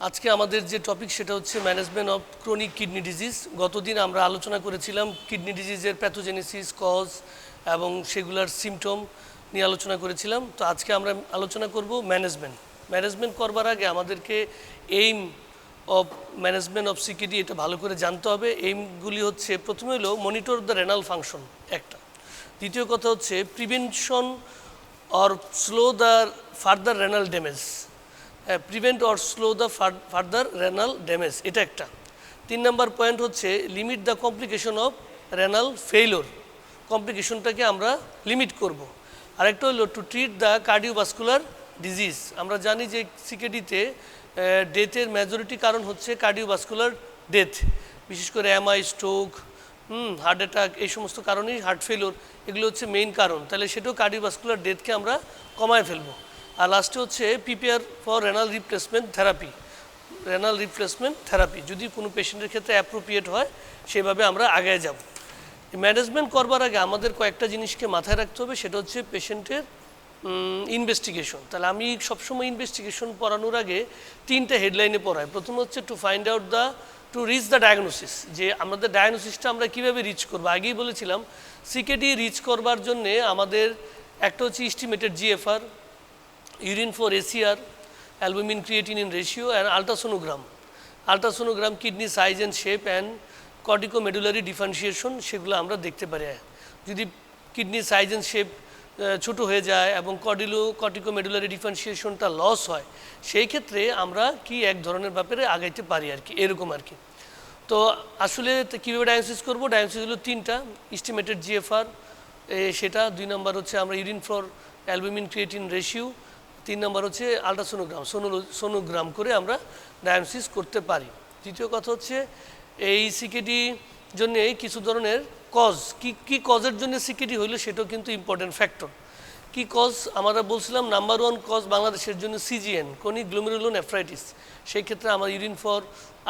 আজকে আমাদের যে টপিক সেটা হচ্ছে management of chronic kidney disease. গতদিন আমরা আলোচনা করেছিলাম কিডনি ডিজিজের প্যাথোজেনেসিস, কজ এবং সেগুলার সিমটম নিয়ে আলোচনা করেছিলাম। তো আজকে আমরা আলোচনা করব ম্যানেজমেন্ট করবার আগে আমাদেরকে aim of management of CKD এটা ভালো করে জানতে হবে। এইমগুলি হচ্ছে প্রথমে হলো মনিটর দ্য রেনাল ফাংশন একটা, দ্বিতীয় কথা হচ্ছে prevention or slow the further renal damage, prevent or slow the further renal damage এটা একটা। 3 নম্বর পয়েন্ট হচ্ছে limit the complication of renal failure, কমপ্লিকেশনটাকে আমরা লিমিট করব। আরেকটা হলো to treat the cardiovascular disease. আমরা জানি যে সিকেডিতে ডেথের মেজরিটি কারণ হচ্ছে কার্ডিওভাস্কুলার ডেথ, বিশেষ করে এমআই, স্ট্রোক, হার্ট অ্যাটাক, এই সমস্ত কারণেই হার্ট ফেলিওর, এগুলো হচ্ছে মেইন কারণ। তাহলে সেটাও কার্ডিওভাস্কুলার ডেথকে আমরা কমায় ফেলবো। আর লাস্টে হচ্ছে prepare for renal replacement therapy, যদি কোনো পেশেন্টের ক্ষেত্রে অ্যাপ্রোপ্রিয়েট হয় সেভাবে আমরা আগায় যাব। ম্যানেজমেন্ট করবার আগে আমাদের কয়েকটা জিনিসকে মাথায় রাখতে হবে, সেটা হচ্ছে পেশেন্টের ইনভেস্টিগেশন। তাহলে আমি সবসময় ইনভেস্টিগেশন পড়ানোর আগে 3টে হেডলাইনে পড়াই। প্রথম হচ্ছে টু রিচ দ্য ডায়াগনোসিস, যে আমাদের ডায়াগনোসিসটা আমরা কীভাবে রিচ করবো। আগেই বলেছিলাম সিকেডি রিচ করবার জন্যে আমাদের একটা হচ্ছে estimated GFR, urine for ACR, albumin creatinine ratio and ultrasonogram kidney size and shape and corticomedullary differentiation, সেগুলো আমরা দেখতে পারি। যদি কিডনি সাইজ অ্যান্ড শেপ ছোটো হয়ে যায় এবং কর্টিকোমেডুলারি ডিফারেন্সিয়েশনটা লস হয়, সেই ক্ষেত্রে আমরা কি এক ধরনের ব্যাপারে আগাইতে পারি আর কি, এরকম আর কি। তো আসলে কীভাবে ডায়াগনোসিস করবো, ডায়াগনোসিস হলো 3টা, এস্টিমেটেড জিএফআর সেটা, 2 নম্বর হচ্ছে আমরা urine for albumin creatine ratio, 3 নম্বর হচ্ছে সোনোগ্রাম করে আমরা ডায়াগনোসিস করতে পারি। দ্বিতীয় কথা হচ্ছে এই সিকেডি জন্যে কিছু ধরনের কজ, কি কজের জন্য সিকেডি হইলো সেটাও কিন্তু ইম্পর্টেন্ট ফ্যাক্টর। কি কজ আমরা বলছিলাম, নাম্বার 1 কজ বাংলাদেশের জন্য সিজিএন, ক্রনিক গ্লোমেরুলোনেফ্রাইটিস। সেই ক্ষেত্রে আমার ইউরিন ফর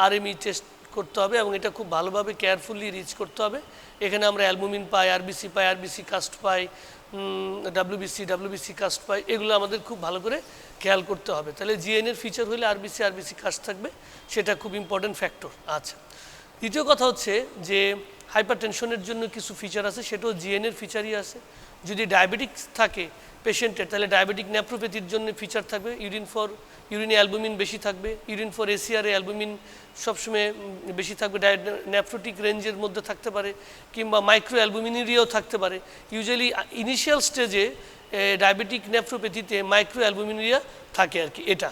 আরএমই টেস্ট করতে হবে এবং এটা খুব ভালোভাবে কেয়ারফুলি রিচ করতে হবে। এখানে আমরা অ্যালবুমিন পাই, আরবিসি কাস্ট পাই, ডাব্লিউবিসি কাস্ট পাই, এগুলো আমাদের খুব ভালো করে খেয়াল করতে হবে। তাহলে জিএনের ফিচার হলে আরবিসি কাস্ট থাকবে, সেটা খুব ইম্পর্টেন্ট ফ্যাক্টর। আচ্ছা, দ্বিতীয় কথা হচ্ছে যে হাইপারটেনশনের জন্য কিছু ফিচার আছে, সেটাও জিএনের ফিচারই আছে। যদি ডায়াবেটিক্স থাকে পেশেন্টের, তাহলে ডায়াবেটিক নেফ্রোপ্যাথির জন্য ফিচার থাকবে, ইউরিনে অ্যালবুমিন বেশি থাকবে, ইউরিন ফর এসিআরে অ্যালবুমিন সবসময় বেশি থাকবে, নেফ্রোটিক রেঞ্জের মধ্যে থাকতে পারে, কিংবা মাইক্রো অ্যালবুমিনেরিয়াও থাকতে পারে। ইউজুয়ালি ইনিশিয়াল স্টেজে ডায়াবেটিক নেফ্রোপ্যাথিতে মাইক্রো অ্যালবুমিনেরিয়া থাকে আর কি, এটা।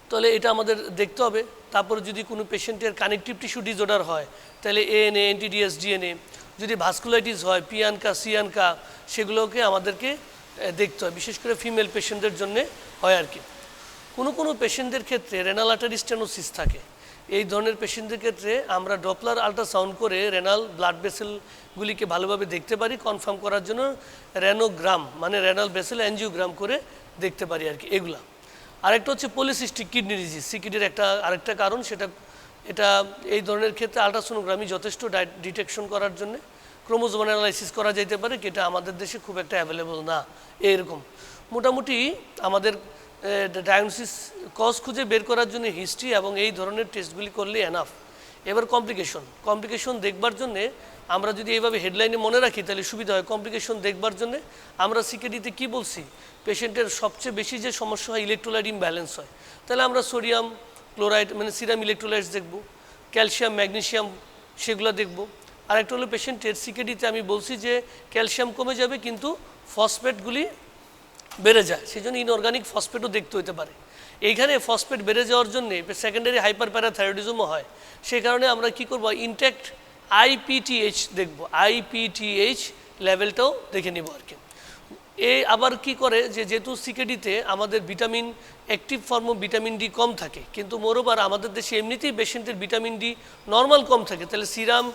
তাহলে এটা আমাদের দেখতে হবে। তারপরে যদি কোনো পেশেন্টের কানেকটিভ টিস্যু ডিসঅর্ডার হয়, তাহলে এএনএ, এনটিডিএস, ডিএনএ, যদি ভাস্কুলাইটিস হয়, পিয়ানকা, সিয়ানকা, সেগুলোকে আমাদেরকে দেখতে হয়, বিশেষ করে ফিমেল পেশেন্টদের জন্যে হয় আর কি। কোনো পেশেন্টদের ক্ষেত্রে রেনাল আর্টারি স্টেনোসিস থাকে। এই ধরনের পেশেন্টদের ক্ষেত্রে আমরা ডপলার আল্ট্রাসাউন্ড করে রেনাল ব্লাড ভেসেলগুলিকে ভালোভাবে দেখতে পারি, কনফার্ম করার জন্য রেনোগ্রাম মানে রেনাল ভেসেল অ্যানজিওগ্রাম করে দেখতে পারি আর কি, এগুলা। আরেকটা হচ্ছে পলিসিস্টিক কিডনি ডিজিজ, সিকিডির আরেকটা কারণ, এটা এই ধরনের ক্ষেত্রে আল্ট্রাসোনোগ্রামই যথেষ্ট ডিটেকশন করার জন্য। ক্রোমোজোম অ্যানালাইসিস করা যেতে পারে, যেটা আমাদের দেশে খুব একটা অ্যাভেলেবল না। এরকম মোটামুটি আমাদের ডায়াগনোসিস কজ খুঁজে বের করার জন্য হিস্ট্রি এবং এই ধরনের টেস্টগুলি করলে এনাফ। এবার কমপ্লিকেশন দেখবার জন্যে আমরা যদি এইভাবে হেডলাইনে মনে রাখি তাহলে সুবিধা হয়। কমপ্লিকেশন দেখবার জন্যে আমরা সিকেডিতে কি বলছি, পেশেন্টের সবচেয়ে বেশি যে সমস্যা হয় ইলেকট্রোলাইট ইমব্যালেন্স হয়। তাহলে আমরা সোডিয়াম ক্লোরাইড মানে সিরাম ইলেকট্রোলাইটস দেখব, ক্যালসিয়াম, ম্যাগনেসিয়াম, সেগুলো দেখব। আরেকটা হলো পেশেন্টের সিকেডিতে আমি বলছি যে ক্যালসিয়াম কমে যাবে কিন্তু ফসফেটগুলি বেড়ে যায়, সেই জন্য ইনঅর্গানিক ফসফেটও দেখতে হতে পারে। এইখানে ফসফেট বেড়ে যাওয়ার জন্যে সেকেন্ডারি হাইপার প্যারাথাইরয়েডিজমও হয়। সেই কারণে আমরা কি করব, ইনট্যাক্ট আইপিটিএইচ দেখব, আইপিটিএইচ লেভেলটাও দেখে নিব আর কি। আবার কি করে যেহেতু সিকেডিতে আমাদের vitamin active form of vitamin D কম থাকে, কিন্তু মোরওভার আমাদের দেশে এমনিতেই পেশেন্টের ভিটামিন ডি নর্মাল কম থাকে, তাহলে serum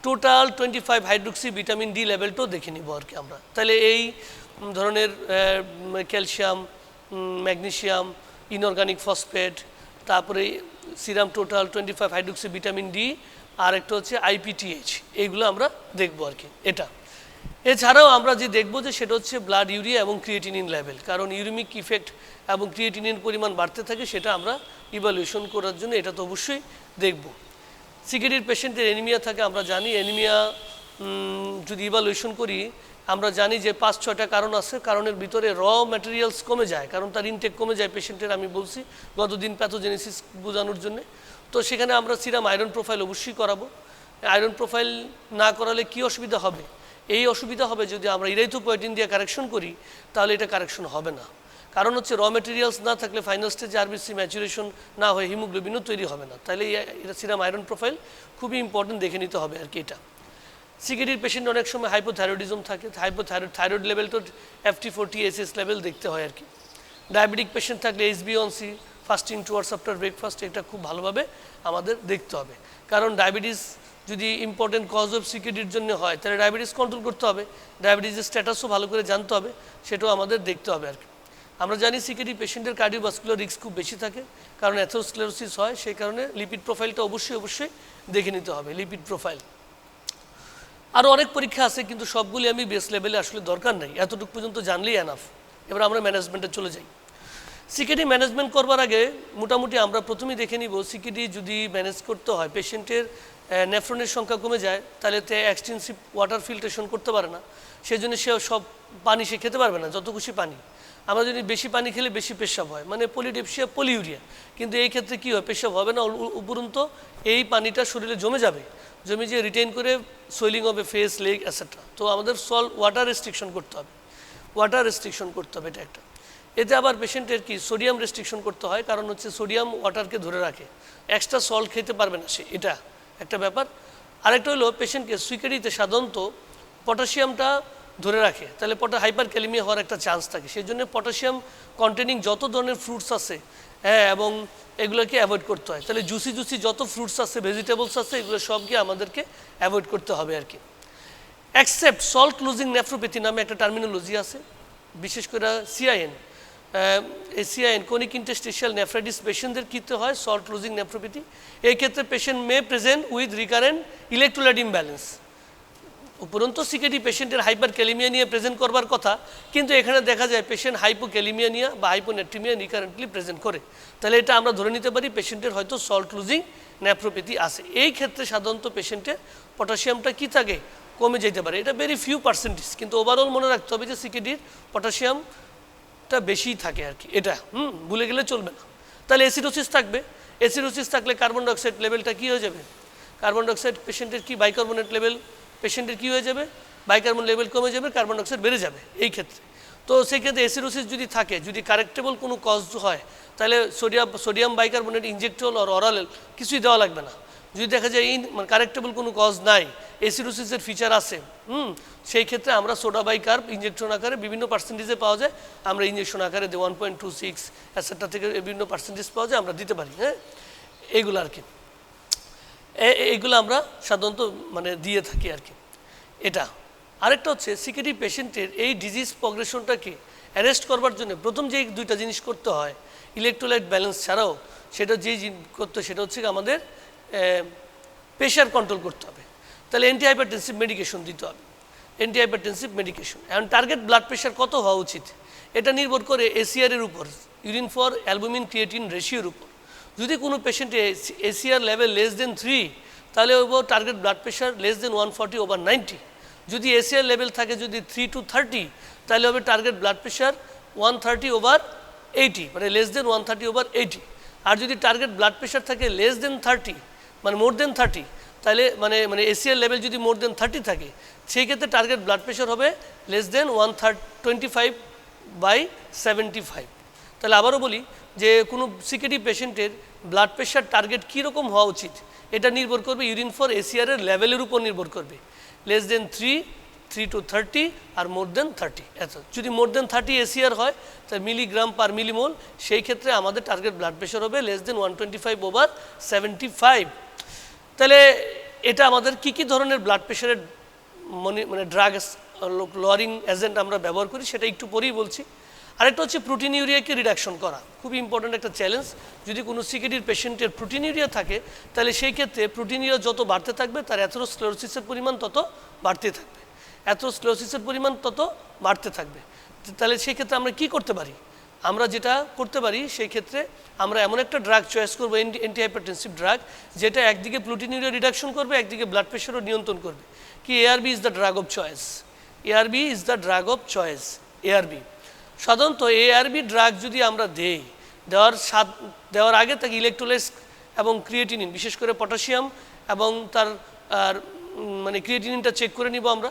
total 25 hydroxy vitamin D লেভেলটাও দেখে নিব আর কি আমরা। তাহলে এই ধরনের ক্যালসিয়াম, ম্যাগনেসিয়াম, ইনঅর্গানিক ফসফেট, তারপরে serum total 25 hydroxy vitamin D, আর একটা হচ্ছে আইপিটিএইচ, এইগুলো আমরা দেখব আর কি, এটা। এছাড়াও আমরা যে দেখবো যে সেটা হচ্ছে ব্লাড ইউরিয়া এবং ক্রিয়েটিনিন লেভেল, কারণ ইউরিমিক ইফেক্ট এবং ক্রিয়েটিনিন পরিমাণ বাড়তে থাকে, সেটা আমরা ইভ্যালুয়েশন করার জন্য এটা তো অবশ্যই দেখব। সিকেডির পেশেন্টের অ্যানিমিয়া থাকে, আমরা জানি অ্যানিমিয়া যদি ইভ্যালুয়েশন করি আমরা জানি যে 5-6টা কারণ আছে। কারণের ভিতরে র ম্যাটেরিয়ালস কমে যায়, কারণ তার ইনটেক কমে যায় পেশেন্টের, আমি বলছি গতদিন প্যাথোজেনেসিস বোঝানোর জন্য। তো সেখানে আমরা সিরাম আয়রন প্রোফাইল অবশ্যই করাবো। আয়রন প্রোফাইল না করালে কি অসুবিধা হবে? এই অসুবিধা হবে যদি আমরা ইরাইথ্রোপয়েটিন দিয়ে কারেকশন করি, তাহলে এটা কারেকশন হবে না। কারণ হচ্ছে র ম্যাটেরিয়ালস না থাকলে ফাইনাল স্টেজে আরবিসি ম্যাচুরেশন না হয়ে হিমোগ্লোবিনও তৈরি হবে না। তাহলে এটা সিরাম আয়রন প্রোফাইল খুবই ইম্পর্টেন্ট দেখে নিতে হবে আর কি। এটা সিকেডির পেশেন্ট অনেক সময় হাইপোথাইরয়েডিজম থাকে, থাইরয়েড লেভেল তো FT40 SS লেভেল দেখতে হয় আর কি। ডায়াবেটিক পেশেন্ট থাকলে HbA1c, fasting towards after breakfast, এটা খুব ভালোভাবে আমাদের দেখতে হবে। কারণ ডায়াবেটিস যদি ইম্পর্টেন্ট কজ অফ সিকেডির জন্য হয় তাহলে ডায়াবেটিস কন্ট্রোল করতে হবে, ডায়াবেটিসের স্ট্যাটাসও ভালো করে জানতে হবে, সেটাও আমাদের দেখতে হবে আর কি। আমরা জানি সিকেডি পেশেন্টের কার্ডিওভাস্কুলার রিস্ক খুব বেশি থাকে, কারণ অ্যাথেরোস্ক্লেরোসিস হয়, সেই কারণে লিপিড প্রোফাইলটা অবশ্যই দেখে নিতে হবে, লিপিড প্রোফাইল। আরও অনেক পরীক্ষা আছে, কিন্তু সবগুলি আমি বেস লেভেলে আসলে দরকার নেই, এতটুকু পর্যন্ত জানলেই এনাফ। এবার আমরা ম্যানেজমেন্টে চলে যাই। সিকেডি ম্যানেজমেন্ট করবার আগে মোটামুটি আমরা প্রথমেই দেখে নিব সিকেডি যদি ম্যানেজ করতে হয়, পেশেন্টের নেফ্রনের সংখ্যা কমে যায়, তাহলে এক্সটেন্সিভ ওয়াটার ফিল্ট্রেশন করতে পারে না, সেই জন্য সে সব পানি সে খেতে পারবে না, যত খুশি পানি। আমরা যদি বেশি পানি খেলে বেশি পেশাব হয়, মানে পলিডেপসিয়া, পলিউরিয়া। কিন্তু এই ক্ষেত্রে কী হয়, পেশাব হবে না, উপরন্ত এই পানিটা শরীরে জমে যাবে, জমে যে রিটেইন করে সোয়েলিং হবে ফেস, লেগ এটসেট্রা। তো আমাদের ওয়াটার রেস্ট্রিকশন করতে হবে, ওয়াটার রেস্ট্রিকশন করতে হবে, এটা একটা। এতে আবার পেশেন্টের কি সোডিয়াম রেস্ট্রিকশন করতে হয়, কারণ হচ্ছে সোডিয়াম ওয়াটারকে ধরে রাখে, এক্সট্রা সল্ট খেতে পারবে না সে, এটা একটা ব্যাপার। আরেকটা হলো পেশেন্টকে সিকেডিতে সাধারণত পটাশিয়ামটা ধরে রাখে, তাহলে হাইপার ক্যালিমিয়া হওয়ার একটা চান্স থাকে, সেই জন্য পটাশিয়াম কন্টেনিং যত ধরনের ফ্রুটস আছে, হ্যাঁ, এবং এগুলোকে অ্যাভয়েড করতে হয়। তাহলে জুসি যত ফ্রুটস আছে, ভেজিটেবলস আছে, এগুলো সবকে আমাদেরকে অ্যাভয়েড করতে হবে আর কি। অ্যাকসেপ্ট সল্ট লুজিং নেফ্রোপ্যাথি নামে একটা টার্মিনোলজি আছে, বিশেষ করে CIN, CIN chronic interstitial nephritis পেশেন্টদের কীতে হয় সল্ট লুজিং নেফ্রোপ্যাথি। এই ক্ষেত্রে patient may present with recurrent electrolyte imbalance. উপরন্ত সিকেডি পেশেন্টের হাইপার ক্যালিমিয়া নিয়ে প্রেজেন্ট করবার কথা, কিন্তু এখানে দেখা যায় পেশেন্ট হাইপোক্যালিমিয়া নিয়ে বা হাইপোনেট্রিমিয়া রিকারেন্টলি প্রেজেন্ট করে, তাহলে এটা আমরা ধরে নিতে পারি পেশেন্টের হয়তো সল্ট লুজিং নেফ্রোপ্যাথি আছে। এই ক্ষেত্রে সাধারণত পেশেন্টের পটাশিয়ামটা কী থাকে, কমে যেতে পারে, এটা ভেরি ফিউ পার্সেন্টেজ, কিন্তু ওভারঅল মনে রাখতে হবে যে সিকেডির পটাশিয়ামটা বেশি থাকে আর কি, এটা ভুলে গেলে চলবে না। তাহলে অ্যাসিডোসিস থাকবে, অ্যাসিডোসিস থাকলে কার্বন ডাইঅক্সাইড লেভেলটা কী হয়ে যাবে, কার্বন ডাইঅক্সাইড পেশেন্টের কি বাইকার্বনেট লেভেল পেশেন্টের কী হয়ে যাবে, বাইকার্বন লেভেল কমে যাবে, কার্বন ডাইঅক্সাইড বেড়ে যাবে এই ক্ষেত্রে। তো সেই ক্ষেত্রে অ্যাসিডোসিস যদি থাকে, যদি কারেক্টেবল কোনো কজ হয়, তাহলে সোডিয়াম বাইকার্বনেট ইনজেক্টেবল আর অরাল কিছুই দেওয়া লাগবে না। যদি দেখা যায় কারেক্টেবল কোনো কজ নাই, অ্যাসিডোসিসের ফিচার আছে, সেই ক্ষেত্রে আমরা সোডা বাইকার্ব ইনজেকশন আকারে বিভিন্ন পার্সেন্টেজে পাওয়া যায়, আমরা ইনজেকশন আকারে 1.26 এটসেট্রা থেকে বিভিন্ন পার্সেন্টেজ পাওয়া যায়, আমরা দিতে পারি। হ্যাঁ, এইগুলো আর কি, এইগুলো আমরা সাধারণত দিয়ে থাকি আর কি। এটা আরেকটা হচ্ছে সিকেডি পেশেন্টের এই ডিজিজ প্রগ্রেশনটাকে অ্যারেস্ট করবার জন্য প্রথম যে দুইটা জিনিস করতে হয়, ইলেকট্রোলাইট ব্যালেন্স ছাড়াও সেটা করতে, সেটা হচ্ছে আমাদের প্রেশার কন্ট্রোল করতে হবে, তাহলে অ্যান্টিহাইপারটেনসিভ মেডিকেশন দিতে হবে, অ্যান্টিহাইপারটেনসিভ মেডিকেশন। এখন টার্গেট ব্লাড প্রেশার কত হওয়া উচিত, এটা নির্ভর করে ACR এর উপর, ইউরিন ফর অ্যালবুমিন ক্রিয়েটিন রেশিওর উপর। যদি কোনো পেশেন্টে ACR লেভেল less than 3, তাহলে ওর target blood pressure less than 140/90। যদি ACR লেভেল থাকে যদি 3 to 30, তাহলে হবে টার্গেট ব্লাড প্রেশার 130/80, মানে less than 130/80। আর যদি টার্গেট ব্লাড প্রেশার থাকে less than 30, মানে মোর দেন 30, তাহলে মানে ACR লেভেল যদি মোর দেন 30 থাকে, সেই ক্ষেত্রে টার্গেট ব্লাড প্রেশার হবে less than 125/75। তাহলে আবারও বলি যে কোনো সিকেডি পেশেন্টের ব্লাড প্রেশার টার্গেট কীরকম হওয়া উচিত, এটা নির্ভর করবে ইউরিন ফর ACR এর লেভেলের উপর নির্ভর করবে, less than 3 to 30 আর মোর দেন 30। এত যদি মোর দেন 30 ACR হয়, তাহলে মিলিগ্রাম পার মিলিমোল, সেই ক্ষেত্রে আমাদের টার্গেট ব্লাড প্রেশার হবে less than 125/75। তাহলে এটা আমাদের কী ধরনের ব্লাড প্রেশারের ড্রাগস লোয়ারিং এজেন্ট আমরা ব্যবহার করি, সেটা একটু পরেই বলছি। আরেকটা হচ্ছে প্রোটিনিউরিয়াকে রিডাকশন করা, খুবই ইম্পর্ট্যান্ট একটা চ্যালেঞ্জ। যদি কোনো সিকেডির পেশেন্টের প্রোটিনিউরিয়া থাকে, তাহলে সেই ক্ষেত্রে প্রোটিনিউরিয়া যত বাড়তে থাকবে, তার অ্যাথেরোস্ক্লেরোসিসের পরিমাণ তত বাড়তে থাকবে, অ্যাথেরোস্ক্লেরোসিসের পরিমাণ তত বাড়তে থাকবে। তাহলে সেই ক্ষেত্রে আমরা কী করতে পারি, আমরা যেটা করতে পারি সেই ক্ষেত্রে আমরা এমন একটা ড্রাগ চয়েস করবো, অ্যান্টি হাইপারটেনসিভ ড্রাগ, যেটা একদিকে প্লুটিনিউরিয়া রিডাকশন করবে, একদিকে ব্লাড প্রেশারও নিয়ন্ত্রণ করবে। কি ARB is the drug of choice, ARB is the drug of choice. ARB সাধারণত এআরবি ড্রাগ যদি আমরা দেওয়ার আগে তাকে ইলেকট্রোলাইস এবং ক্রিয়েটিনিন, বিশেষ করে পটাশিয়াম এবং তার মানে ক্রিয়েটিনিনটা চেক করে নিব আমরা।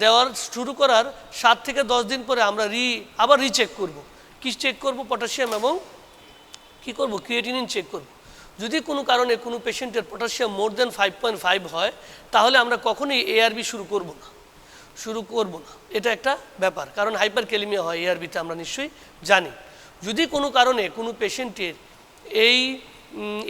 দেওয়ার শুরু করার 7 থেকে 10 দিন পরে আমরা আবার রিচেক করব। কি চেক করব? পটাশিয়াম এবং কি করব? ক্রিয়েটিনিন চেক করব। যদি কোনো কারণে কোনো পেশেন্টের পটাশিয়াম মোর দেন 5.5 হয়, তাহলে আমরা কখনোই এআরবি শুরু করব না। এটা একটা ব্যাপার, কারণ হাইপারক্যালেমিয়া হয় এআরবিতে, আমরা নিশ্চয়ই জানি। যদি কোনো কারণে কোনো পেশেন্টের এই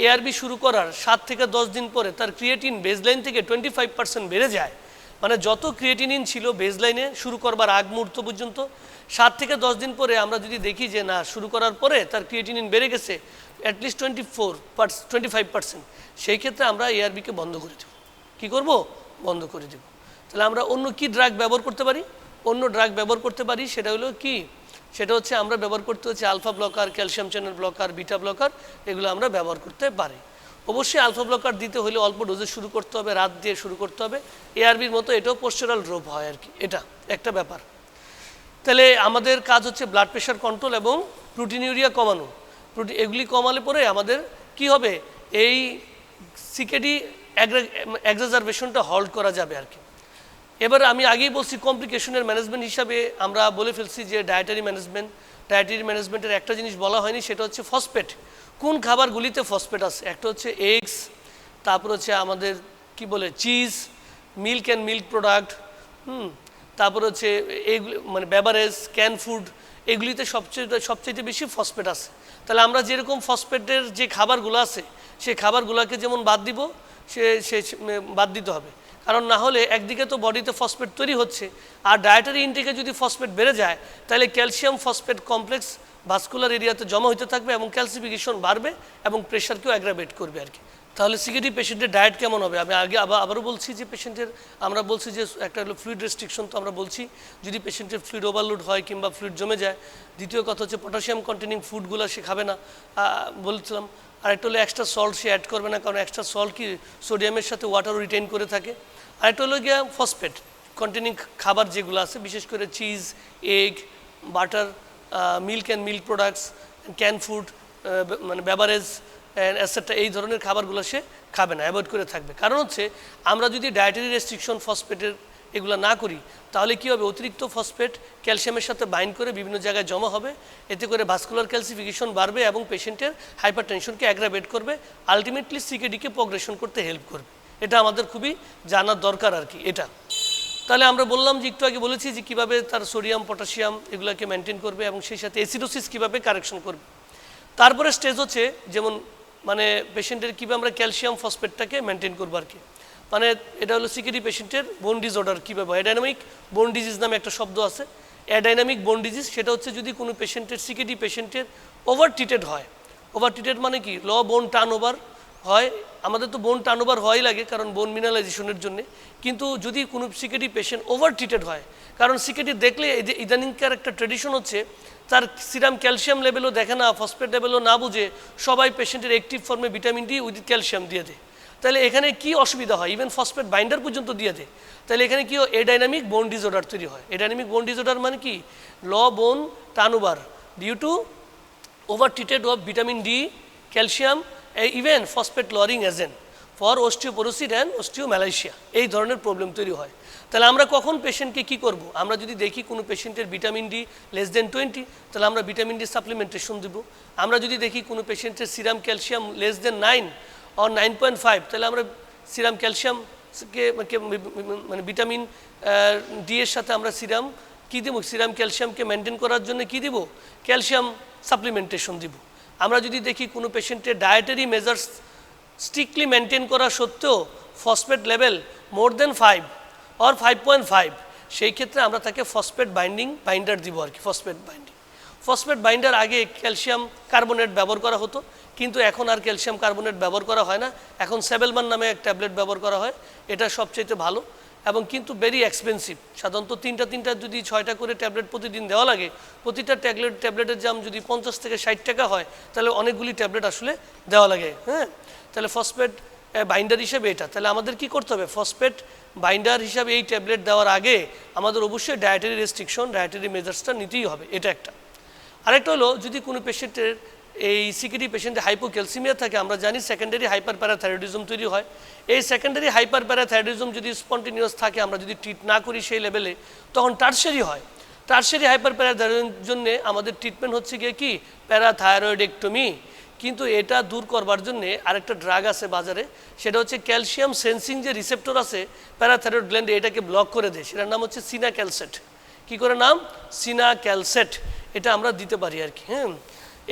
এআরবি শুরু করার 7 থেকে 10 দিন পরে তার ক্রিয়েটিন বেজলাইন থেকে 25% বেড়ে যায়, মানে যত ক্রিয়েটিনিন ছিল বেজলাইনে শুরু করবার আগ মুহূর্ত পর্যন্ত, 7 থেকে 10 দিন পরে আমরা যদি দেখি যে না, শুরু করার পরে তার ক্রিয়েটিনিন বেড়ে গেছে অ্যাটলিস্ট 25%, সেই ক্ষেত্রে আমরা এআরবিকে বন্ধ করে দেব। কী করব? বন্ধ করে দেব। তাহলে আমরা অন্য কি ড্রাগ ব্যবহার করতে পারি? অন্য ড্রাগ ব্যবহার করতে পারি, সেটা হলো কি? সেটা হচ্ছে আমরা ব্যবহার করতে হচ্ছে alpha blocker, calcium channel blocker, beta blocker, এগুলো আমরা ব্যবহার করতে পারি। অবশ্যই আলফা ব্লকার দিতে হলে অল্প ডোজে শুরু করতে হবে, রাত দিয়ে শুরু করতে হবে। এআরবির মতো এটাও পোস্টারাল ড্রপ হয় আর কি, এটা একটা ব্যাপার। তাহলে আমাদের কাজ হচ্ছে ব্লাড প্রেশার কন্ট্রোল এবং প্রোটিনিউরিয়া কমানো। এগুলি কমালে পরে আমাদের কি হবে? এই সিকেডি এক্সাজারবেশনটা হল্ড করা যাবে আর কি। এবার আমি আগেই বলছি কমপ্লিকেশনের ম্যানেজমেন্ট হিসাবে আমরা বলে ফেলছি যে ডায়েটারি ম্যানেজমেন্টের একটা জিনিস বলা হয়নি, সেটা হচ্ছে ফসফেট। কোন খাবারগুলিতে ফসফেট আছে? একটা হচ্ছে এগস, তারপর হচ্ছে আমাদের কি বলে cheese, milk and milk product, তারপর হচ্ছে এইগুলি মানে বেভারেজ, ক্যান ফুড, এগুলিতে সবচেয়ে বেশি ফসফেট আছে। তাহলে আমরা যেরকম ফসফেটের যে খাবারগুলো আছে সেই খাবারগুলোকে যেমন বাদ দিব, সে বাদ দিতে হবে। কারণ না হলে একদিকে তো বডিতে ফসফেট তৈরি হচ্ছে, আর ডায়েটারি ইনটেকে যদি ফসফেট বেড়ে যায়, তাহলে ক্যালসিয়াম ফসফেট কমপ্লেক্স ভাস্কুলার এরিয়াতে জমা হতে থাকবে এবং ক্যালসিফিকেশন বাড়বে এবং প্রেশারকেও অ্যাগ্রাভেট করবে আর কি। তাহলে সিকেডি পেশেন্টের ডায়েট কেমন হবে? আমি আবারও বলছি যে পেশেন্টের আমরা বলছি যে একটা হলো ফ্লুইড রেস্ট্রিকশন, তো আমরা বলছি যদি পেশেন্টের ফ্লুইড ওভারলোড হয় কিংবা ফ্লুইড জমে যায়। দ্বিতীয় কথা হচ্ছে পটাশিয়াম কন্টেনিং ফুডগুলো সে খাবে না বলছিলাম। আর একটা হলো এক্সট্রা সল্ট সে অ্যাড করবে না, কারণ এক্সট্রা সল্ট কি সোডিয়ামের সাথে ওয়াটারও রিটেইন করে থাকে। আর একটা হলো গিয়া ফসফেট কন্টেনিং খাবার যেগুলো আছে, বিশেষ করে cheese, egg, butter, milk and milk products, can food, মানে বেভারেজ এটসেট্রা, এই ধরনের খাবারগুলো সে খাবে না, অ্যাভয়েড করে থাকবে। কারণ হচ্ছে আমরা যদি ডায়েটারি রেস্ট্রিকশন ফসফেটের এগুলো না করি, তাহলে কী হবে? অতিরিক্ত ফসফেট ক্যালসিয়ামের সাথে বাইন্ড করে বিভিন্ন জায়গায় জমা হবে, এতে করে ভাস্কুলার ক্যালসিফিকেশন বাড়বে এবং পেশেন্টের হাইপার টেনশনকে অ্যাগ্রাভেট করবে, আলটিমেটলি সিকেডিকে প্রগ্রেশন করতে হেল্প করবে। এটা আমাদের খুবই জানার দরকার আর কি এটা। তাহলে আমরা বললাম যে একটু আগে বলেছি যে কীভাবে তার সোডিয়াম পটাশিয়াম এগুলোকে মেনটেন করবে এবং সেই সাথে অ্যাসিডোসিস কীভাবে কারেকশন করবে। তারপরে স্টেজ হচ্ছে যেমন মানে পেশেন্টের কীভাবে আমরা ক্যালসিয়াম ফসফেটটাকে মেনটেন করবো আর কি। মানে এটা হলো সিকেডি পেশেন্টের বোন ডিসঅর্ডার কীভাবে, অ্যাডাইনামিক বোন ডিজিজ নামে একটা শব্দ আছে। অ্যাডাইনামিক বোন ডিজিজ সেটা হচ্ছে যদি কোনো পেশেন্টের সিকেডি পেশেন্টের ওভার ট্রিটেড হয়। ওভার ট্রিটেড মানে কি? লো বোন টার্ন ওভার হয়। আমাদের তো বোন টার্ন ওভার হওয়াই লাগে কারণ বোন মিনারালাইজেশনের জন্য। কিন্তু যদি কোনো সিকেডি পেশেন্ট ওভার ট্রিটেড হয়, কারণ সিকেডি দেখলে এই যে ইদানিংকার একটা ট্রেডিশন হচ্ছে তার সিরাম ক্যালসিয়াম লেভেলও দেখে না, ফসফেট লেভেলও না বুঝে সবাই পেশেন্টের অ্যাক্টিভ ফর্মে ভিটামিন ডি উইথ ক্যালসিয়াম দিয়ে দেয়। তাহলে এখানে কি অসুবিধা হয়? ইভেন ফসফেট বাইন্ডার পর্যন্ত দিয়ে দেয়। তাহলে এখানে কি এডাইনামিক বোন ডিসঅর্ডার তৈরি হয়। এডাইনামিক বোন ডিসঅর্ডার মানে কি? Low bone turnover due to over treated of vitamin D, calcium, even phosphate lowering agent for osteoporosis and osteomalacia, এই ধরনের প্রবলেম তৈরি হয়। তাহলে আমরা কখন পেশেন্টকে কি করব? আমরা যদি দেখি কোনো পেশেন্টের ভিটামিন ডি লেস দেন 20, তাহলে আমরা ভিটামিন ডি সাপ্লিমেন্টেশন দেবো। আমরা যদি দেখি কোনো পেশেন্টের serum calcium less than 9 or 9.5, তাহলে আমরা সিরাম ক্যালসিয়ামকে মানে ভিটামিন ডি এর সাথে আমরা সিরাম কী দেবো? সিরাম ক্যালসিয়ামকে মেনটেন করার জন্য কী দিব? ক্যালসিয়াম সাপ্লিমেন্টেশন দিব। আমরা যদি দেখি কোনো পেশেন্টের ডায়েটারি মেজার্স স্ট্রিক্টলি মেনটেন করা সত্ত্বেও phosphate level more than 5 or 5.5, সেই ক্ষেত্রে আমরা তাকে ফসফেট বাইন্ডার দিব আর কি। ফসফেট বাইন্ডার আগে ক্যালসিয়াম কার্বনেট ব্যবহার করা হতো, কিন্তু এখন আর ক্যালসিয়াম কার্বনেট ব্যবহার করা হয় না। এখন সেবেলমান নামে এক ট্যাবলেট ব্যবহার করা হয়, এটা সবচেয়ে ভালো। এবং কিন্তু ভেরি এক্সপেন্সিভ। সাধারণত তিনটা যদি 6টা করে ট্যাবলেট প্রতিদিন দেওয়া লাগে, প্রতিটা ট্যাবলেটের দাম যদি 50 থেকে 60 টাকা হয়, তাহলে অনেকগুলি ট্যাবলেট আসলে দেওয়া লাগে। হ্যাঁ, তাহলে ফসফেট বাইন্ডার হিসেবে এটা, তাহলে আমাদের কি করতে হবে, ফসফেট বাইন্ডার হিসাবে এই ট্যাবলেট দেওয়ার আগে আমাদের অবশ্যই ডায়েটারি রেস্ট্রিকশন, ডায়েটারি মেজার্সটা নিতেই হবে, এটা একটা। আরেকটা হলো, যদি কোনো পেশেন্টের এই সিকিডি পেশেন্টে হাইপোক্যালসিমিয়া থাকে, আমরা জানি সেকেন্ডারি হাইপার প্যারাথাইরয়েডিজম তৈরি হয়। এই সেকেন্ডারি হাইপার প্যারাথাইরয়েডিজম যদি স্পন্টিনিয়াস থাকে, আমরা যদি ট্রিট না করি সেই লেভেলে, তখন টারশারি হয়। টারশারি হাইপার প্যারাথাইরয়েডিজমের জন্য আমাদের ট্রিটমেন্ট হচ্ছে গিয়ে কি, প্যারাথাইরয়েডেক্টমি। কিন্তু এটা দূর করবার জন্যে আরেকটা ড্রাগ আছে বাজারে, সেটা হচ্ছে ক্যালসিয়াম সেন্সিং যে রিসেপ্টর আছে প্যারাথাইরয়েড গ্ল্যান্ডে, এটাকে ব্লক করে দেয়, সেটার নাম হচ্ছে সিনাক্যালসেট। কী করে নাম, সিনাক্যালসেট। এটা আমরা দিতে পারি আর কি। হ্যাঁ,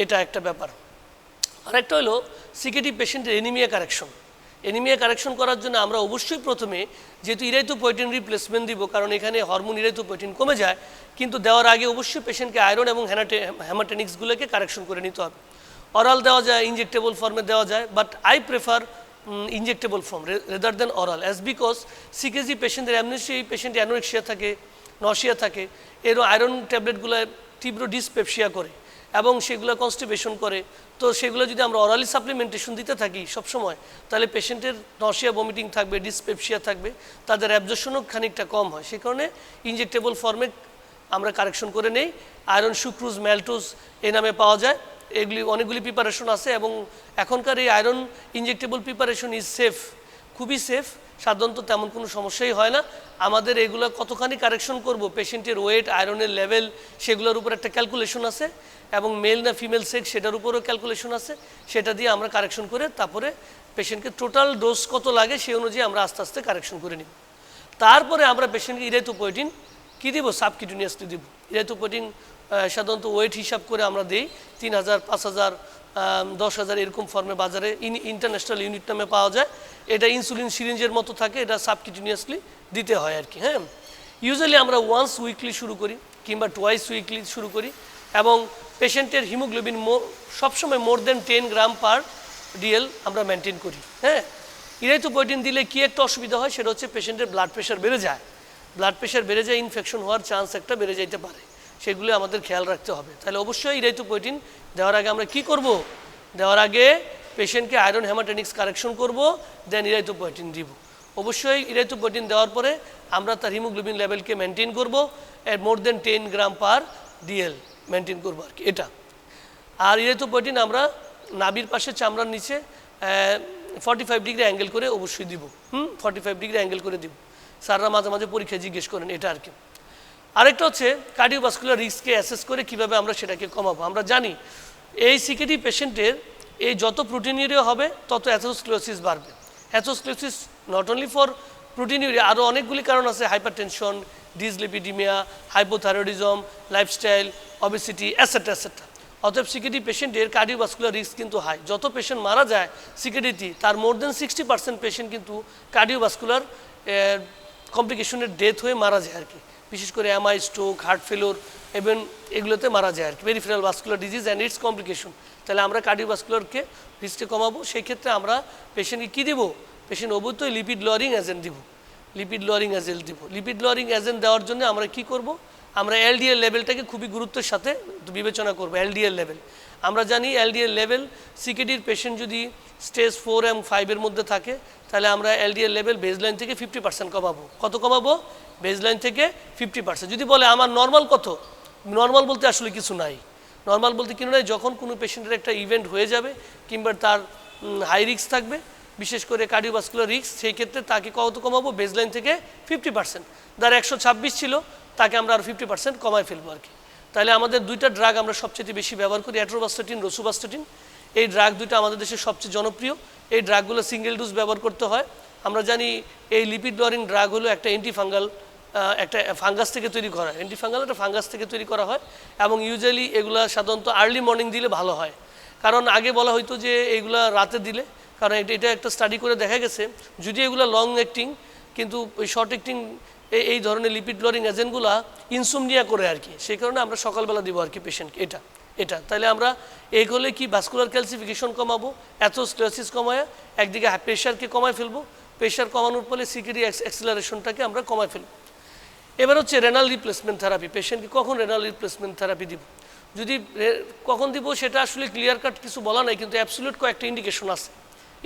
এটা একটা ব্যাপার। আরেকটা হলো সিকিডি পেশেন্টের এনিমিয়া কারেকশন। এনিমিয়া কারেকশন করার জন্য আমরা অবশ্যই প্রথমে যেহেতু ইরাইথোপয়েটিন রিপ্লেসমেন্ট দিব, কারণ এখানে হরমোন ইরাইথোপয়েটিন কমে যায়, কিন্তু দেওয়ার আগে অবশ্যই পেশেন্টকে আয়রন এবং হেমাটেনিক্সগুলোকে কারেকশন করে নিতে হবে। অরাল দেওয়া যায়, ইনজেক্টেবল ফর্মে দেওয়া যায়, but I prefer injectable form rather than oral, as because সিকেজি পেশেন্টের এমনি সেই পেশেন্ট অ্যানোরেক্সিয়া থাকে, নশিয়া থাকে, এর আয়রন ট্যাবলেটগুলো তীব্র ডিসপেপসিয়া করে এবং সেগুলো কনস্টিপেশন করে। তো সেগুলো যদি আমরা অরালি সাপ্লিমেন্টেশন দিতে থাকি সবসময়, তাহলে পেশেন্টের নশিয়া, ভমিটিং থাকবে, ডিসপেপসিয়া থাকবে, তাদের অ্যাবজর্পশনও খানিকটা কম হয়। সে কারণে ইনজেক্টেবল ফর্মে আমরা কারেকশন করে নেই। আয়রন সুক্রুজ, ম্যালটোজ এই নামে পাওয়া যায়, এগুলি অনেকগুলি প্রিপারেশন আছে এবং এখনকার এই iron injectable preparation is safe, খুবই সেফ, সাধারণত তেমন কোনো সমস্যাই হয় না। আমাদের এগুলো কতখানি কারেকশন করব, পেশেন্টের ওয়েট, আয়রনের লেভেল, সেগুলোর উপর একটা ক্যালকুলেশন আছে এবং মেল না ফিমেল সেক্স সেটার উপরও ক্যালকুলেশন আছে, সেটা দিয়ে আমরা কারেকশন করে তারপরে পেশেন্টকে টোটাল ডোজ কত লাগে সেই অনুযায়ী আমরা আস্তে আস্তে কারেকশন করে নিব। তারপরে আমরা পেশেন্টকে ইরাইথোপয়েটিন কী দিব, সাবকিউটেনিয়াসলি দিব। ইরাইথোপয়েটিন সাধারণত ওয়েট হিসাব করে আমরা দিই 3000, 5000, 10,000 এরকম ফর্মে বাজারে ইন্টারন্যাশনাল ইউনিট নামে পাওয়া যায়। এটা ইনসুলিন সিরিঞ্জের মতো থাকে, এটা সাবকিউটেনিয়াসলি দিতে হয় আর কি। হ্যাঁ, ইউজুয়ালি আমরা ওয়ান্স উইকলি শুরু করি কিংবা টুয়াইস উইকলি শুরু করি এবং পেশেন্টের হিমোগ্লোবিন সবসময় মোর দেন 10 গ্রাম পার ডিএল আমরা মেনটেন করি। হ্যাঁ, ইরাইথোপয়েটিন দিলে কি একটা অসুবিধা হয়, সেটা হচ্ছে পেশেন্টের ব্লাড প্রেশার বেড়ে যায়। ব্লাড প্রেশার বেড়ে যায়, ইনফেকশন হওয়ার চান্স একটা বেড়ে যাইতে পারে, সেগুলো আমাদের খেয়াল রাখতে হবে। তাহলে অবশ্যই ইরাইথোপয়েটিন দেওয়ার আগে আমরা কি করব, দেওয়ার আগে পেশেন্টকে আয়রন হেমাটেনিক্স কারেকশন করব, দেন ইরাইথোপয়েটিন দিব। অবশ্যই ইরাইথোপয়েটিন দেওয়ার পরে আমরা তার হিমোগ্লোবিন লেভেলকে মেনটেন করব, এর মোর দেন 10 গ্রাম পার ডিএল মেনটেন করবো আর কি, এটা। আর ইরাইথোপয়েটিন আমরা নাভির পাশে চামড়ার নিচে 45 ডিগ্রি অ্যাঙ্গেল করে অবশ্যই দিব। 45 ডিগ্রি অ্যাঙ্গেল করে দিব। স্যাররা মাঝে মাঝে পরীক্ষায় জিজ্ঞেস করেন, এটা আর কি। আরেকটা হচ্ছে কার্ডিওভাস্কুলার রিস্ককে অ্যাসেস করে কীভাবে আমরা সেটাকে কমাবো। আমরা জানি এই সিকেডি পেশেন্টের এই যত প্রোটিনিউরিয়া হবে তত অ্যাথেরোস্ক্লেরোসিস বাড়বে। Atherosclerosis not only for proteinuria, আরও অনেকগুলি কারণ আছে, hypertension, dyslipidaemia, hypothyroidism, lifestyle, obesity, etcetera etcetera. অতএব সিকেডি পেশেন্টের কার্ডিওভাস্কুলার রিস্ক কিন্তু হাই। যত পেশেন্ট মারা যায় সিকেডিটি, তার মোর দেন 60% পেশেন্ট কিন্তু কার্ডিওভাস্কুলার কমপ্লিকেশনের ডেথ হয়ে মারা যায় আর কি। বিশেষ করে এমআই, স্ট্রোক, হার্ট ফেলোর এবং এগুলোতে মারা যায় আর কি, peripheral vascular disease and it's complication. তাহলে আমরা কার্ডিওভাস্কুলারকে রিস্ককে কমাবো, সেই ক্ষেত্রে আমরা পেশেন্টকে কী দিব, পেশেন্ট অবশ্যই লিপিড লোয়ারিং এজেন্ট দিব, লিপিড লোয়ারিং এজেন্ট দিব। লিপিড লোয়ারিং এজেন্ট দেওয়ার জন্য আমরা কি করব, আমরা এলডিএল লেভেলটাকে খুবই গুরুত্বের সাথে বিবেচনা করব। এলডিএল লেভেল আমরা জানি, এলডিএল লেভেল সিকেডির পেশেন্ট যদি স্টেজ 4 এবং 5 মধ্যে থাকে, তাহলে আমরা এলডিএল লেভেল বেজলাইন থেকে 50% কমাবো। কত কমাবো, বেজলাইন থেকে 50%। যদি বলে আমার নর্মাল কত, নর্মাল বলতে আসলে কিছু নাই। নর্মাল বলতে কিছু নাই, যখন কোনো পেশেন্টের একটা ইভেন্ট হয়ে যাবে কিংবা তার হাই রিস্ক থাকবে, বিশেষ করে কার্ডিওভাস্কুলার রিস্ক, সেই ক্ষেত্রে তাকে কত কমাবো, বেজলাইন থেকে 50%। যার 126 ছিল তাকে আমরা আর 50% কমায় ফেলবো আর কি। তাহলে আমাদের দুইটা ড্রাগ আমরা সবচেয়ে বেশি ব্যবহার করি, অ্যাট্রোভাস্টাটিন, রসুভাস্টাটিন। এই ড্রাগ দুইটা আমাদের দেশে সবচেয়ে জনপ্রিয়। এই ড্রাগগুলো সিঙ্গেল ডোজ ব্যবহার করতে হয়। আমরা জানি এই লিপিড লোয়ারিং ড্রাগ হলো একটা অ্যান্টিফাঙ্গাল, একটা ফাঙ্গাস থেকে তৈরি করা হয়, অ্যান্টিফাঙ্গাল একটা ফাঙ্গাস থেকে তৈরি করা হয় এবং ইউজুয়ালি এগুলা সাধারণত আর্লি মর্নিং দিলে ভালো হয়। কারণ আগে বলা হয়তো যে এইগুলা রাতে দিলে, কারণ এটা একটা স্টাডি করে দেখা গেছে যদি এগুলো লং অ্যাক্টিং, কিন্তু ওই শর্ট অ্যাক্টিং এই ধরনের লিপিড লোয়ারিং এজেন্টগুলা ইনসোমনিয়া করে আর কি, সেই কারণে আমরা সকালবেলা দিব আর কি পেশেন্টকে এটা। তাহলে আমরা এগুলো কি ভাস্কুলার ক্যালসিফিকেশন কমাবো, অ্যাথেরোস্ক্লেরোসিস কমায়, একদিকে প্রেশারকে কমায় ফেলবো, প্রেশার কমানোর ফলে সিকিডি অ্যাক্সিলারেশনটাকে আমরা কমায় ফেলব। এবার হচ্ছে রেনাল রিপ্লেসমেন্ট থেরাপি। পেশেন্টকে কখন রেনাল রিপ্লেসমেন্ট থেরাপি দিব, যদি কখন দিব সেটা আসলে ক্লিয়ার কাট কিছু বলা নাই, কিন্তু অ্যাবসলিউট কয়েকটা ইন্ডিকেশন আছে।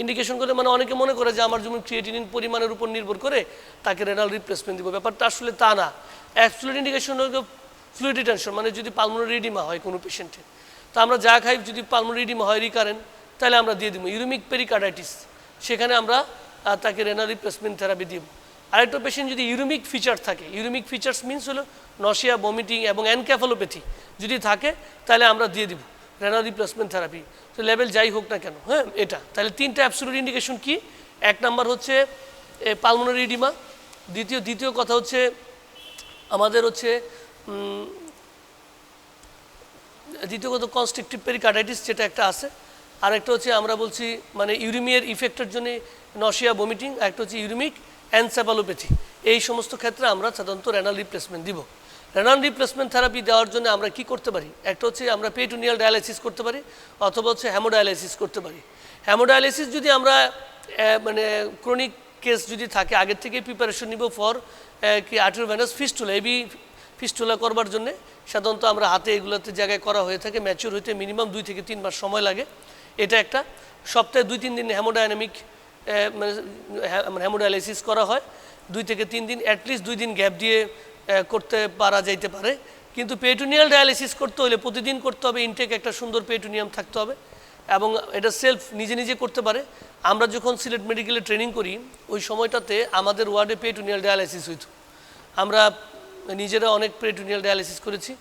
ইন্ডিকেশন করে মানে অনেকে মনে করে যে আমার যেমন ক্রিয়েটিনিন পরিমাণের উপর নির্ভর করে তাকে রেনাল রিপ্লেসমেন্ট দিব, ব্যাপারটা আসলে তা না। অ্যাবসলিউট ইন্ডিকেশন হলো ফ্লুইড রিটেনশন, মানে যদি পালমোনারি ইডিমা হয় কোনো পেশেন্টের, তো আমরা যা খাই যদি পালমোনারি ইডিমা হয় রিকারেন্ট, তাহলে আমরা দিয়ে দিব। ইউরিমিক পেরিকার্ডাইটিস, সেখানে আমরা তাকে রেনাল রিপ্লেসমেন্ট থেরাপি দিব। আরেকটা পেশেন্ট যদি ইউরিমিক ফিচার থাকে, ইউরিমিক ফিচার্স মিনস হলো নশিয়া, বমিটিং এবং এনক্যাফালোপ্যাথি যদি থাকে, তাহলে আমরা দিয়ে দিব রেনাল রিপ্লেসমেন্ট থেরাপি, তো লেভেল যাই হোক না কেন। হ্যাঁ, এটা তাহলে তিনটা অ্যাবসলিউট ইন্ডিকেশন কি? এক নাম্বার হচ্ছে পালমোনারি ইডিমা, দ্বিতীয় কথা হচ্ছে আমাদের হচ্ছে দ্বিতীয় কথা কনস্ট্রিকটিভ পেরিকার্ডাইটিস, যেটা একটা আছে। আরেকটা হচ্ছে আমরা বলছি মানে ইউরিমিয়ার ইফেক্টের জন্য নশিয়া, বমিটিং, একটা হচ্ছে ইউরিমিক এনসেফালোপ্যাথি। এই সমস্ত ক্ষেত্রে আমরা সাধারণত রেনাল রিপ্লেসমেন্ট দিব। রেনাল রিপ্লেসমেন্ট থেরাপি দেওয়ার জন্য আমরা কি করতে পারি? একটা হচ্ছে আমরা পেরিটোনিয়াল ডায়ালাইসিস করতে পারি, অথবা হচ্ছে হ্যামোডায়ালাইসিস করতে পারি। হ্যামোডায়ালাইসিস যদি আমরা মানে ক্রনিক কেস যদি থাকে, আগের থেকে প্রিপারেশন নিব ফর কি আর্টেরিওভেনাস ফিস্টুলা। এবি ফিস্টুলা করবার জন্যে সাধারণত আমরা হাতে এগুলোতে জায়গায় করা হয়ে থাকে। ম্যাচিউর হইতে মিনিমাম 2 থেকে 3 মাস সময় লাগে। এটা একটা সপ্তাহে 2-3 দিন হ্যামোডাইনামিক মানে হ্যামোডায়ালাইসিস করা হয়। 2 থেকে 3 দিন, অ্যাটলিস্ট 2 দিন গ্যাপ দিয়ে করতে পারা যাইতে পারে। কিন্তু পেরিটোনিয়াল ডায়ালাইসিস করতে হলে প্রতিদিন করতে হবে, ইনটেক একটা সুন্দর পেরিটোনিয়াম থাকতে হবে, এবং এটা সেলফ নিজে করতে পারে। আমরা যখন সিলেট মেডিকেলে ট্রেনিং করি ওই সময়টাতে আমাদের ওয়ার্ডে পেরিটোনিয়াল ডায়ালাইসিস হইতো। আমরা নিজেরা অনেক পেরিটোনিয়াল ডায়ালাইসিস করেছি।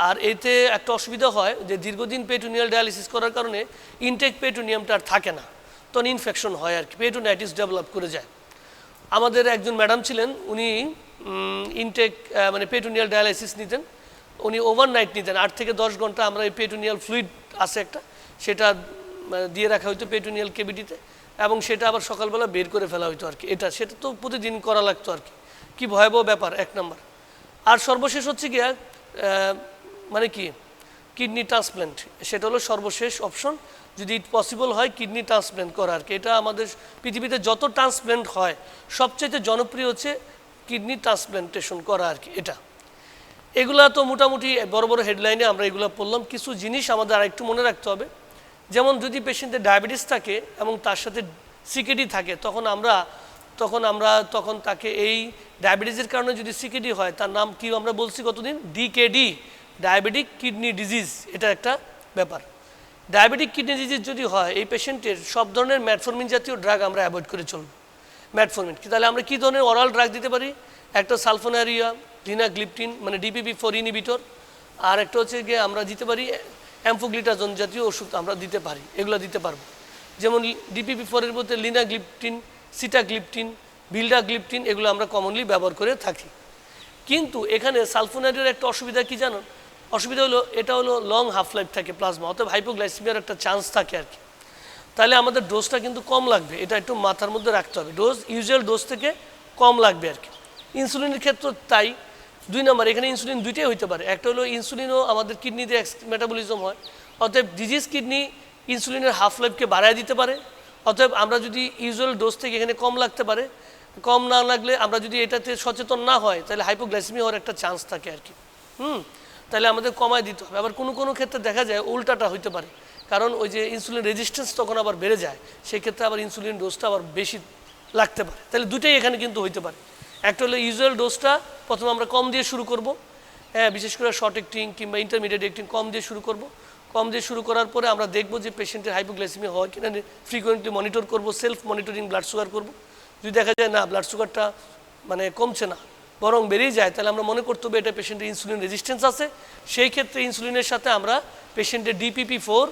আর এতে একটা অসুবিধা হয় যে দীর্ঘদিন পেরিটোনিয়াল ডায়ালিসিস করার কারণে ইনটেক পেরিটোনিয়ামটা আর থাকে না, তখন ইনফেকশন হয় আর কি, পেরিটোনাইটিস ডেভেলপ করে যায়। আমাদের একজন ম্যাডাম ছিলেন, উনি ইনটেক মানে পেরিটোনিয়াল ডায়ালাইসিস নিতেন, উনি ওভারনাইট নিতেন। 8 থেকে 10 ঘন্টা আমরা এই পেরিটোনিয়াল ফ্লুইড আছে একটা, সেটা দিয়ে রাখা হইতো পেরিটোনিয়াল কেভিটিতে, এবং সেটা আবার সকালবেলা বের করে ফেলা হইতো আর কি। সেটা তো প্রতিদিন করা লাগতো আর কি ভয়াবহ ব্যাপার, এক নম্বর। আর সর্বশেষ হচ্ছে গিয়া মানে কি কিডনি ট্রান্সপ্ল্যান্ট, সেটা হলো সর্বশেষ অপশন, যদি পসিবল হয় কিডনি ট্রান্সপ্ল্যান্ট করা আর কি। এটা আমাদের পৃথিবীতে যত ট্রান্সপ্ল্যান্ট হয় সবচেয়ে জনপ্রিয় হচ্ছে কিডনি ট্রান্সপ্ল্যান্টেশন করা আর কি। এগুলা তো মোটামুটি বড় বড় হেডলাইনে আমরা এগুলো পড়লাম। কিছু জিনিস আমাদের আরেকটু মনে রাখতে হবে, যেমন যদি পেশেন্টের ডায়াবেটিস থাকে এবং তার সাথে সিকেডি থাকে, তখন তাকে এই ডায়াবেটিসের কারণে যদি সিকেডি হয়, তার নাম কি আমরা বলছি কতদিন, ডিকেডি, ডায়াবেটিক কিডনি ডিজিজ। এটা একটা ব্যাপার। ডায়াবেটিক কিডনি ডিজিজ যদি হয়, এই পেশেন্টের সব ধরনের ম্যাটফর্মিন জাতীয় ড্রাগ আমরা অ্যাভয়েড করে চলব। ম্যাটফর্মিন তাহলে আমরা কী ধরনের অরাল ড্রাগ দিতে পারি? একটা সালফোনারিয়া, লিনাগ্লিপটিন মানে DPP-4 ইনহিবিটর, আর একটা হচ্ছে গিয়ে আমরা দিতে পারি অ্যাম্ফোগ্লিটাজোন জাতীয় ওষুধ আমরা দিতে পারি, এগুলো দিতে পারবো। যেমন DPP-4 এর মধ্যে লিনাগ্লিপটিন, সিটাগ্লিপটিন, ভিলডাগ্লিপটিন, এগুলো আমরা কমনলি ব্যবহার করে থাকি। কিন্তু এখানে সালফোনারিয়ার একটা অসুবিধা কি জানো? অসুবিধা হলো এটা হলো লং হাফ লাইফ থাকে প্লাজমা, অতএব হাইপোগ্লাইসেমিয়ার একটা চান্স থাকে আর কি। তাহলে আমাদের ডোজটা কিন্তু কম লাগবে, এটা একটু মাথার মধ্যে রাখতে হবে। ডোজ ইউজুয়াল ডোজ থেকে কম লাগবে আর কি। ইনসুলিনের ক্ষেত্রে তাই। 2 নম্বর, এখানে ইনসুলিন দুইটাই হইতে পারে। একটা হলো ইনসুলিনও আমাদের কিডনিতে মেটাবলিজম হয়, অতএব ডিজিজ কিডনি ইনসুলিনের হাফ লাইফকে বাড়ায় দিতে পারে। অতএব আমরা যদি ইউজুয়াল ডোজ থেকে এখানে কম লাগতে পারে, কম না লাগলে আমরা যদি এটাতে সচেতন না হয়, তাহলে হাইপোগ্লাইসেমিয়া হওয়ার একটা চান্স থাকে আর কি। তাহলে আমাদের কমায় দিতে হবে। আবার কোনো ক্ষেত্রে দেখা যায় উল্টাটা হইতে পারে, কারণ ওই যে ইনসুলিন রেজিস্ট্যান্স তখন আবার বেড়ে যায়, সেই ক্ষেত্রে আবার ইনসুলিন ডোজটা আবার বেশি লাগতে পারে। তাহলে দুটাই এখানে কিন্তু হইতে পারে। একটা হলো ইউজুয়াল ডোজটা প্রথমে আমরা কম দিয়ে শুরু করব, হ্যাঁ, বিশেষ করে শর্ট অ্যাক্টিং কিংবা ইন্টারমিডিয়েট অ্যাক্টিং কম দিয়ে শুরু করব। কম দিয়ে শুরু করার পরে আমরা দেখব যে পেশেন্টের হাইপোগ্লাইসেমিয়া হয় কিনা, ফ্রিকোয়েন্টলি মনিটর করব, সেলফ মনিটরিং ব্লাড সুগার করব। যদি দেখা যায় না ব্লাড সুগারটা মানে কমছে না, বরং বেড়েই যায়, তাহলে আমরা মনে করতে হবে এটা পেশেন্টের ইনসুলিন রেজিস্ট্যান্স আছে। সেই ক্ষেত্রে ইনসুলিনের সাথে আমরা পেশেন্টের DPP-4,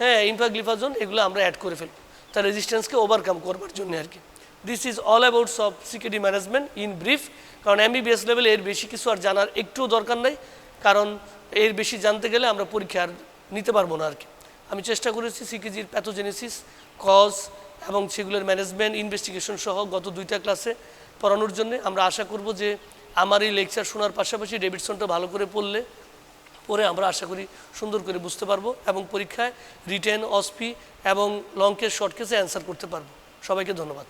হ্যাঁ, ইনফাগ্লিফাজোন, এগুলো আমরা অ্যাড করে ফেলব তার রেজিস্ট্যান্সকে ওভারকাম করবার জন্য আর কি। দিস ইজ অল অ্যাবাউট সব সিকেডি ম্যানেজমেন্ট ইন ব্রিফ। কারণ MBBS লেভেলে এর বেশি কিছু আর জানার একটুও দরকার নেই, কারণ এর বেশি জানতে গেলে আমরা পরীক্ষা আর নিতে পারবো না আর কি। আমি চেষ্টা করেছি সিকেজির প্যাথোজেনেসিস, কজ এবং সেগুলোর ম্যানেজমেন্ট, ইনভেস্টিগেশন সহ গত 2টা ক্লাসে পড়ানোর জন্য। আমরা আশা করব যে আমার এই লেকচার শোনার পাশাপাশি ডেভিডসনটা ভালো করে পড়ে আমরা আশা করি সুন্দর করে বুঝতে পারবো এবং পরীক্ষায় রিটেন, অসপি এবং লং কেস, শর্ট কেসে অ্যান্সার করতে পারবো। সবাইকে ধন্যবাদ।